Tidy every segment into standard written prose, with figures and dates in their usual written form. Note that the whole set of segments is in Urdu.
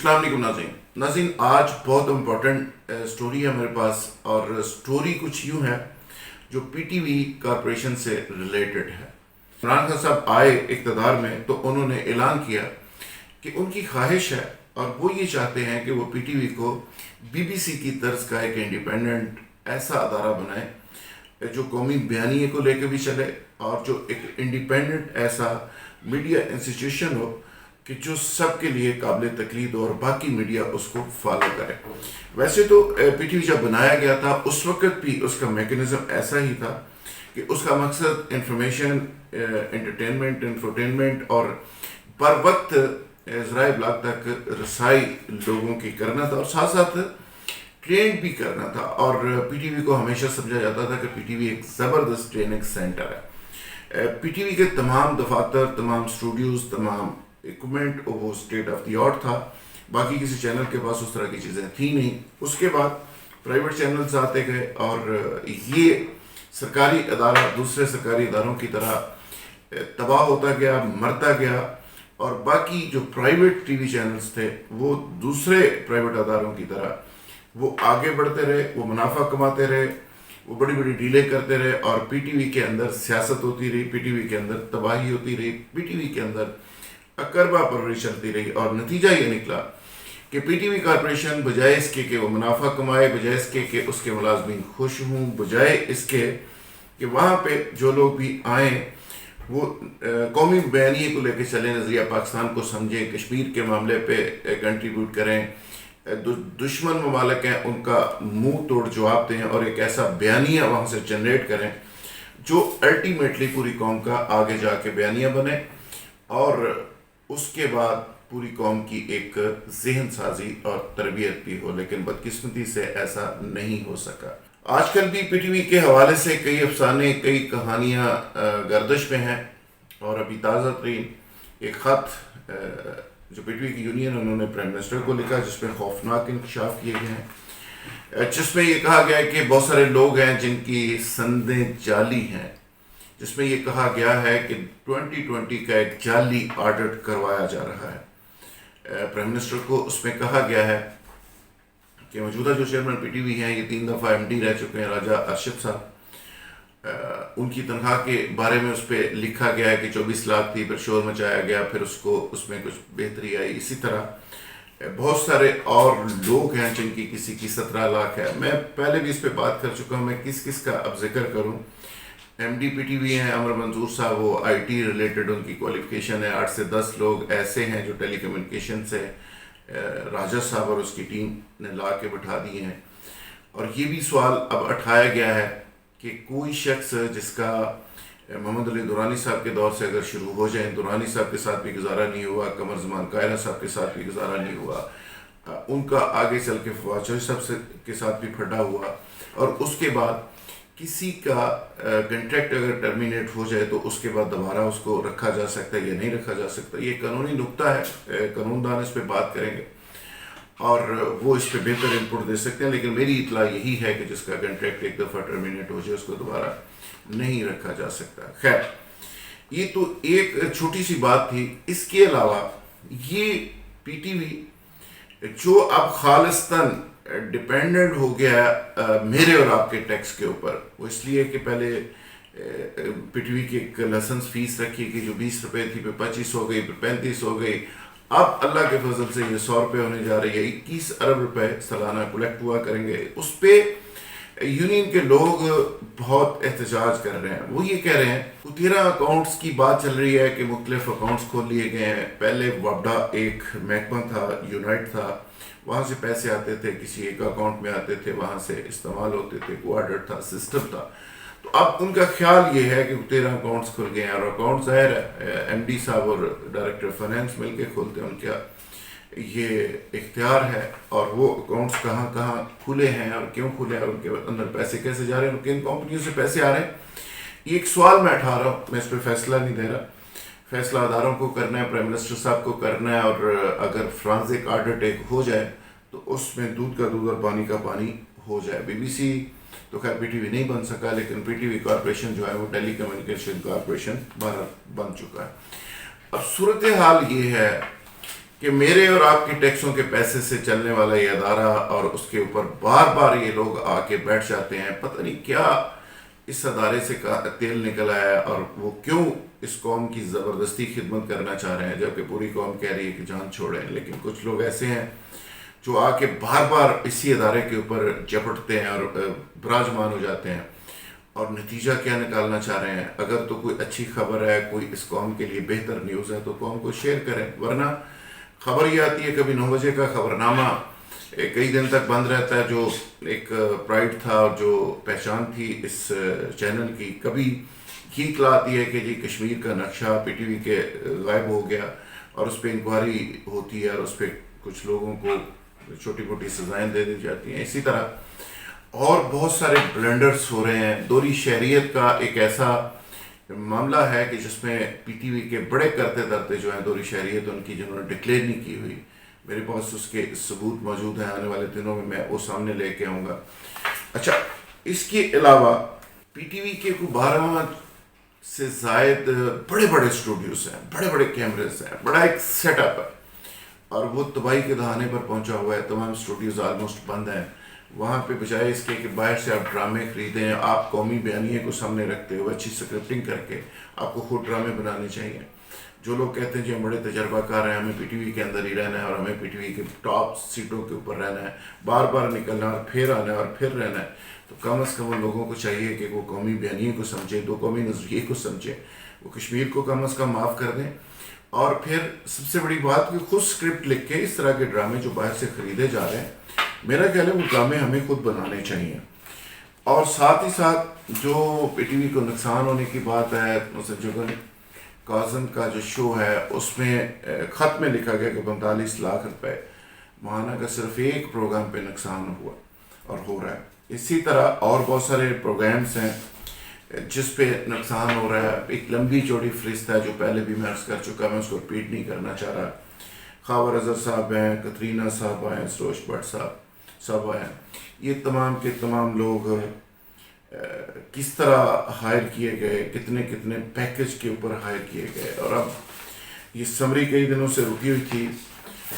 السلام علیکم ناظرین آج بہت امپورٹنٹ سٹوری ہے ہمارے پاس، اور سٹوری کچھ یوں ہے جو پی ٹی وی کارپوریشن سے ریلیٹڈ ہے۔ عمران خان صاحب آئے اقتدار میں تو انہوں نے اعلان کیا کہ ان کی خواہش ہے اور وہ یہ چاہتے ہیں کہ وہ پی ٹی وی کو بی بی سی کی طرز کا ایک انڈیپینڈنٹ ایسا ادارہ بنائے جو قومی بیانیے کو لے کے بھی چلے، اور جو ایک انڈیپینڈنٹ ایسا میڈیا انسٹیٹیوشن ہو کہ جو سب کے لیے قابل تقلید ہو اور باقی میڈیا اس کو فالو کرے۔ ویسے تو پی ٹی وی جب بنایا گیا تھا اس وقت بھی اس کا میکنزم ایسا ہی تھا کہ اس کا مقصد انفارمیشن، انٹرٹینمنٹ، انفوٹینمنٹ اور بر وقت ذرائع ابلاغ تک رسائی لوگوں کی کرنا تھا، اور ساتھ ساتھ ٹرینڈ بھی کرنا تھا۔ اور پی ٹی وی کو ہمیشہ سمجھا جاتا تھا کہ پی ٹی وی ایک زبردست ٹریننگ سینٹر ہے۔ پی ٹی وی کے تمام دفاتر، تمام اسٹوڈیوز، تمام ایکوپمنٹ وہ اسٹیٹ آف دی آرٹ تھا، باقی کسی چینل کے پاس اس طرح کی چیزیں تھیں نہیں۔ اس کے بعد پرائیویٹ چینلز آتے گئے اور یہ سرکاری ادارہ دوسرے سرکاری اداروں کی طرح تباہ ہوتا گیا، مرتا گیا، اور باقی جو پرائیویٹ ٹی وی چینلز تھے وہ دوسرے پرائیویٹ اداروں کی طرح وہ آگے بڑھتے رہے، وہ منافع کماتے رہے، وہ بڑی بڑی ڈیلیں کرتے رہے، اور پی ٹی وی کے اندر سیاست ہوتی رہی، پی ٹی وی کے اندر تباہی ہوتی رہی، پی ٹی وی کے اندر اقربا پروری چلتی رہی، اور نتیجہ یہ نکلا کہ پی ٹی وی کارپوریشن بجائے اس کے کہ وہ منافع کمائے، بجائے اس کے کہ اس کے ملازمین خوش ہوں، بجائے اس کے کہ وہاں پہ جو لوگ بھی آئیں وہ قومی بیانیے کو لے کے چلیں، نظریہ پاکستان کو سمجھیں، کشمیر کے معاملے پہ کنٹریبیوٹ کریں، دشمن ممالک ہیں ان کا منہ توڑ جواب دیں، اور ایک ایسا بیانیہ وہاں سے جنریٹ کریں جو الٹیمیٹلی پوری قوم کا آگے جا کے بیانیہ بنے، اور اس کے بعد پوری قوم کی ایک ذہن سازی اور تربیت بھی ہو۔ لیکن بدقسمتی سے ایسا نہیں ہو سکا۔ آج کل بھی پی ٹی وی کے حوالے سے کئی افسانے، کئی کہانیاں گردش میں ہیں، اور ابھی تازہ ترین ایک خط جو پی ٹی وی کی یونین انہوں نے پرائم منسٹر کو لکھا جس میں خوفناک انکشاف کیے گئے ہیں، جس میں یہ کہا گیا ہے کہ بہت سارے لوگ ہیں جن کی سندیں جعلی ہیں، جس میں یہ کہا گیا ہے کہ 2020 کا ایک جعلی آڈٹ کروایا جا رہا ہے۔ پرائم منسٹر کو اس میں کہا گیا ہے کہ موجودہ جو چیئرمین پی ٹی وی ہیں، یہ 3 دفعہ ایم ڈی رہ چکے ہیں، راجہ ارشد صاحب، ان کی تنخواہ کے بارے میں اس پہ لکھا گیا ہے کہ 24 لاکھ تھی، پھر شور مچایا گیا، پھر اس میں کچھ بہتری آئی۔ اسی طرح بہت سارے اور لوگ ہیں جن کی کسی کی 17 لاکھ ہے۔ میں پہلے بھی اس پہ بات کر چکا ہوں، میں کس کا اب ذکر کروں۔ M D P T V ہیں عمر منظور صاحب، وہ آئی ٹی ریلیٹڈ ان کی کوالیفیکیشن ہے۔ 8 سے 10 لوگ ایسے ہیں جو ٹیلی کمیونیکیشن سے راجہ صاحب اور اس کی ٹیم نے لا کے بٹھا دیے ہیں۔ اور یہ بھی سوال اب اٹھایا گیا ہے کہ کوئی شخص جس کا محمد علی دورانی صاحب کے دور سے اگر شروع ہو جائیں، دورانی صاحب کے ساتھ بھی گزارا نہیں ہوا، قمر زمان قاہرہ صاحب کے ساتھ بھی گزارا نہیں ہوا، ان کا آگے چل کے فواد چوہدری صاحب کے ساتھ بھی پھڈا ہوا، اور اس کے بعد کسی کا کنٹریکٹ اگر ٹرمینیٹ ہو جائے تو اس کے بعد دوبارہ اس کو رکھا جا سکتا ہے یا نہیں رکھا جا سکتا۔ یہ قانونی نکتہ ہے، قانون دان اس پہ بات کریں گے اور وہ اس پہ بہتر انپٹ دے سکتے ہیں، لیکن میری اطلاع یہی ہے کہ جس کا کنٹریکٹ ایک دفعہ ٹرمینیٹ ہو جائے اس کو دوبارہ نہیں رکھا جا سکتا۔ خیر، یہ تو ایک چھوٹی سی بات تھی۔ اس کے علاوہ یہ پی ٹی وی جو اب خالصتاً ڈیپینڈنٹ ہو گیا میرے اور آپ کے ٹیکس کے اوپر، وہ اس لیے کہ پہلے پی ٹی وی کی ایک لائسنس فیس رکھی کہ جو 20 روپے تھی پھر 25 ہو گئی، پھر 35 ہو گئی، اب اللہ کے فضل سے یہ 100 روپے ہونے جا رہی ہے، 21 ارب روپے سالانہ کلیکٹ ہوا کریں گے۔ اس پہ یونین کے لوگ بہت احتجاج کر رہے ہیں۔ وہ یہ کہہ رہے ہیں 13 اکاؤنٹس کی بات چل رہی ہے کہ مختلف اکاؤنٹس کھول لیے گئے ہیں۔ پہلے وابڈا ایک محکمہ تھا، یونائٹ تھا، وہاں سے پیسے آتے تھے، کسی ایک اکاؤنٹ میں آتے تھے، وہاں سے استعمال ہوتے تھے، کوآرڈر تھا، سسٹم تھا۔ تو اب ان کا خیال یہ ہے کہ 13 اکاؤنٹس کھل گئے ہیں، اور اکاؤنٹ ظاہر ہے ایم ڈی صاحب اور ڈائریکٹر فائنینس مل کے کھولتے ہیں، ان کا یہ اختیار ہے، اور وہ اکاؤنٹس کہاں کہاں کھلے ہیں اور کیوں کھلے ہیں، ان کے اندر پیسے کیسے جا رہے ہیں، کن کمپنیوں سے پیسے آ رہے ہیں۔ یہ ایک سوال میں اٹھا رہا ہوں، میں اس پہ فیصلہ نہیں دے رہا، فیصلہ اداروں کو کرنا ہے، پرائم منسٹر صاحب کو کرنا ہے، اور اگر فرانزک آڈٹ ایک ہو جائے تو اس میں دودھ کا دودھ اور پانی کا پانی ہو جائے۔ بی بی سی تو خیر پی ٹی وی نہیں بن سکا، لیکن پی ٹی وی کارپوریشن جو ہے وہ ٹیلی کمیونیکیشن کارپوریشن بن چکا ہے۔ اب صورتحال یہ ہے کہ میرے اور آپ کے ٹیکسوں کے پیسے سے چلنے والا یہ ادارہ اور اس کے اوپر بار بار یہ لوگ آ کے بیٹھ جاتے ہیں، پتہ نہیں کیا اس ادارے سے تیل نکل آیا ہے اور وہ کیوں اس قوم کی زبردستی خدمت کرنا چاہ رہے ہیں، جبکہ پوری قوم کہہ رہی ہے کہ جان چھوڑیں. لیکن کچھ لوگ ایسے ہیں جو آ کے بار بار اسی ادارے کے اوپر جپٹتے ہیں اور براجمان ہو جاتے ہیں. اور نتیجہ کیا نکالنا چاہ رہے ہیں؟ اگر تو کوئی اچھی خبر ہے، کوئی اس قوم کے لیے بہتر نیوز ہے تو قوم کو شیئر کریں، ورنہ خبر یہ آتی ہے کبھی 9 بجے کا خبرنامہ کئی دن تک بند رہتا ہے، جو ایک پرائڈ تھا اور جو پہچان تھی اس چینل کی. کبھی یہ اطلاع آتی ہے کہ جی کشمیر کا نقشہ پی ٹی وی کے غائب ہو گیا اور اس پہ انکوائری ہوتی ہے اور اس پہ کچھ لوگوں کو چھوٹی موٹی سزائیں دے دی جاتی ہیں. اسی طرح اور بہت سارے بلنڈرز ہو رہے ہیں. دوہری شہریت کا ایک ایسا معاملہ ہے کہ جس میں پی ٹی وی کے بڑے کرتے دھرتے جو ہیں دوہری شہریت ان کی جنہوں نے ڈکلیئر نہیں کی ہوئی، میرے پاس اس کے ثبوت موجود ہیں. آنے والے دنوں میں وہ سامنے لے کے آؤں گا. اچھا، اس کے علاوہ پی ٹی وی کے کو 12 سے زائد بڑے بڑے اسٹوڈیوز ہیں، بڑے بڑے کیمرز ہیں، بڑا ایک سیٹ اپ ہے اور وہ تباہی کے دہانے پر پہنچا ہوا ہے. تمام اسٹوڈیوز آلموسٹ بند ہیں. وہاں پہ بجائے اس کے کہ باہر سے آپ ڈرامے خریدیں، آپ قومی بیانیے کو سامنے رکھتے ہوئے اچھی سکرپٹنگ کر کے آپ کو خود ڈرامے بنانے چاہیے. جو لوگ کہتے ہیں جی ہم بڑے تجربہ کار ہیں، ہمیں پی ٹی وی کے اندر ہی رہنا ہے اور ہمیں پی ٹی وی کے ٹاپ سیٹوں کے اوپر رہنا ہے، بار بار نکلنا اور پھر آنا ہے اور پھر رہنا ہے، تو کم از کم ان لوگوں کو چاہیے کہ وہ قومی بیانیے کو سمجھیں، دو قومی نظریے کو سمجھیں، وہ کشمیر کو کم از کم معاف کر دیں. اور پھر سب سے بڑی بات کہ خود اسکرپٹ لکھ کے اس طرح کے ڈرامے جو باہر سے خریدے جا رہے ہیں، میرا خیال ہے وہ ڈرامے ہمیں خود بنانے چاہیے. اور ساتھ ہی ساتھ جو پی ٹی وی کو نقصان ہونے کی بات ہے، جگن کاظم کا جو شو ہے اس میں خط میں لکھا گیا کہ 45 لاکھ روپے ماہانہ کا صرف ایک پروگرام پہ نقصان ہوا اور ہو رہا ہے. اسی طرح اور بہت سارے پروگرامز ہیں جس پہ نقصان ہو رہا ہے. ایک لمبی چوڑی فہرست ہے جو پہلے بھی میں عرض کر چکا، میں اس کو ریپیٹ نہیں کرنا چاہ رہا. خاور اظہر صاحب ہیں، کترینہ صاحب ہیں، سروش بٹ صاحب ہیں، یہ تمام کے تمام لوگ کس طرح ہائر کیے گئے، کتنے پیکج کے اوپر ہائر کیے گئے. اور اب یہ سمری کئی دنوں سے رکی ہوئی تھی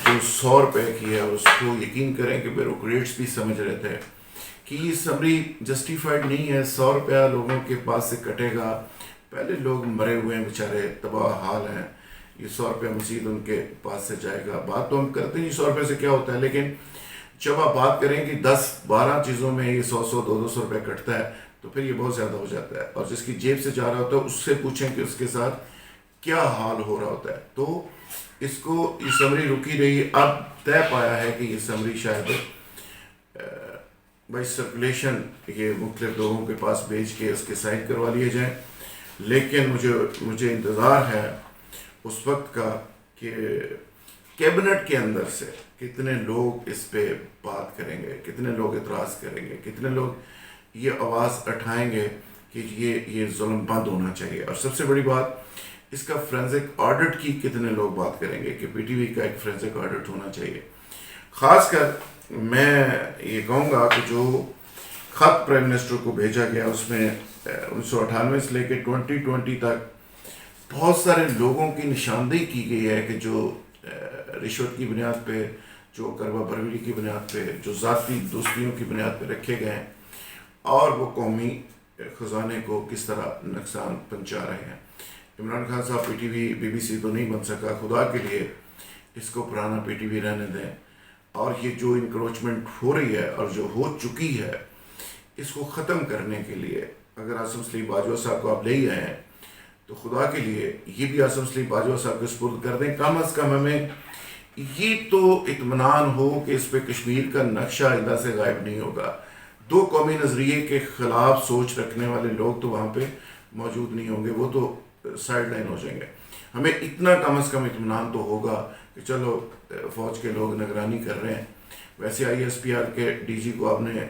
جو 100 روپے کی ہے، اور اس کو یقین کریں کہ بیوروکریٹس بھی سمجھ رہے تھے کہ یہ سمری جسٹیفائڈ نہیں ہے. 100 روپیہ لوگوں کے پاس سے کٹے گا، پہلے لوگ مرے ہوئے ہیں بیچارے، تباہ حال ہیں، یہ 100 روپیہ مزید ان کے پاس سے جائے گا. بات تو ہم کرتے ہیں 100 روپے سے کیا ہوتا ہے، لیکن جب آپ بات کریں کہ 10-12 چیزوں میں یہ 100-200 روپے کٹتا ہے تو پھر یہ بہت زیادہ ہو جاتا ہے. اور جس کی جیب سے جا رہا ہوتا ہے اس سے پوچھیں کہ اس کے ساتھ کیا حال ہو رہا ہوتا ہے. تو اس کو یہ سمری رکی رہی. اب طے پایا ہے کہ یہ سمری شاید بائی سرکولیشن یہ مختلف لوگوں کے پاس بھیج کے اس کے سائن کروا لیے جائیں. لیکن مجھے انتظار ہے اس وقت کا کہ کیبنٹ کے اندر سے کتنے لوگ اس پہ بات کریں گے، کتنے لوگ اعتراض کریں گے، کتنے لوگ یہ آواز اٹھائیں گے کہ یہ ظلم بند ہونا چاہیے. اور سب سے بڑی بات اس کا فرینزک آڈٹ کی کتنے لوگ بات کریں گے کہ پی ٹی وی کا ایک فرینزک آڈٹ ہونا چاہیے. خاص کر میں یہ کہوں گا کہ جو خط پرائم منسٹر کو بھیجا گیا اس میں 1998 سے لے کے 2020 تک بہت سارے لوگوں کی نشاندہی کی گئی ہے کہ جو رشوت کی بنیاد پہ، جو کروا بروری کی بنیاد پہ، جو ذاتی دوستیوں کی بنیاد پہ رکھے گئے ہیں اور وہ قومی خزانے کو کس طرح نقصان پہنچا رہے ہیں. عمران خان صاحب P T V B B C تو نہیں بن سکا، خدا کے لیے اس کو پرانا پی ٹی وی رہنے دیں. اور یہ جو انکروچمنٹ ہو رہی ہے اور جو ہو چکی ہے اس کو ختم کرنے کے لیے اگر آصم سلیم باجوہ صاحب کو آپ لے ہی آئے ہیں تو خدا کے لیے یہ بھی آصم سلیم باجوہ صاحب کو سپرد کر دیں. کم از کم ہمیں یہ تو اطمینان ہو کہ اس پہ کشمیر کا نقشہ آئندہ سے غائب نہیں ہوگا. دو قومی نظریے کے خلاف سوچ رکھنے والے لوگ تو وہاں پہ موجود نہیں ہوں گے، وہ تو سائڈ لائن ہو جائیں گے. ہمیں اتنا کم از کم اطمینان تو ہوگا کہ چلو فوج کے لوگ نگرانی کر رہے ہیں. ویسے آئی ایس پی آر کے ڈی جی کو آپ نے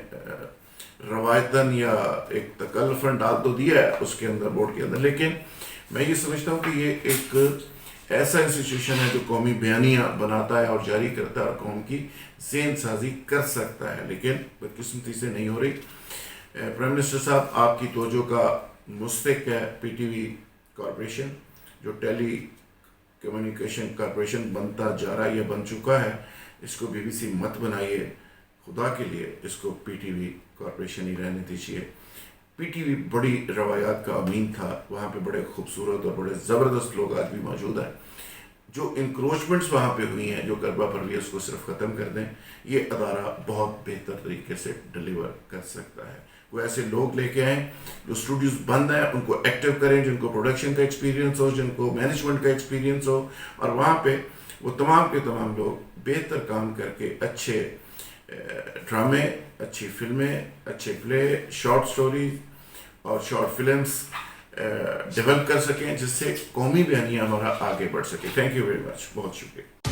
روایتاً یا ایک تکلفاً ڈال تو دیا ہے اس کے اندر، بورڈ کے اندر، لیکن میں یہ سمجھتا ہوں کہ یہ ایک ایسا انسٹیٹیوشن ہے جو قومی بیانیاں بناتا ہے اور جاری کرتا ہے اور قوم کی ذہن سازی کر سکتا ہے، لیکن بدقسمتی سے نہیں ہو رہی. پرائم منسٹر صاحب آپ کی توجہ کا مستحق ہے پی ٹی وی کارپوریشن جو ٹیلی کمیونیکیشن کارپوریشن بنتا جا رہا ہے یا بن چکا ہے، اس کو BBC مت بنائیے، خدا کے لیے اس کو PTV کارپوریشن ہی رہنے دیجیے۔ PTV بڑی روایات کا امین تھا، وہاں پہ بڑے خوبصورت اور بڑے زبردست لوگ آج بھی موجود ہیں۔ جو انکروچمنٹس وہاں پہ ہوئی ہیں، جو غربہ پرویز کو صرف ختم کر دیں، یہ ادارہ بہت بہتر طریقے سے ڈلیور کر سکتا ہے۔ وہ ایسے لوگ لے کے آئیں جو اسٹوڈیوز بند ہیں، ان کو ایکٹیو کریں، جن کو پروڈکشن کا ایکسپیرینس ہو، جن کو مینجمنٹ کا ایکسپیرینس ہو، اور وہاں پہ وہ تمام کے تمام لوگ بہتر کام کر کے اچھے ڈرامے، اچھی فلمیں، اچھے پلے، شارٹ سٹوریز اور شارٹ فلمز ڈیولپ کر سکیں، جس سے قومی بیانیہ ہمارا آگے بڑھ سکے۔ تھینک یو ویری مچ، بہت شکریہ۔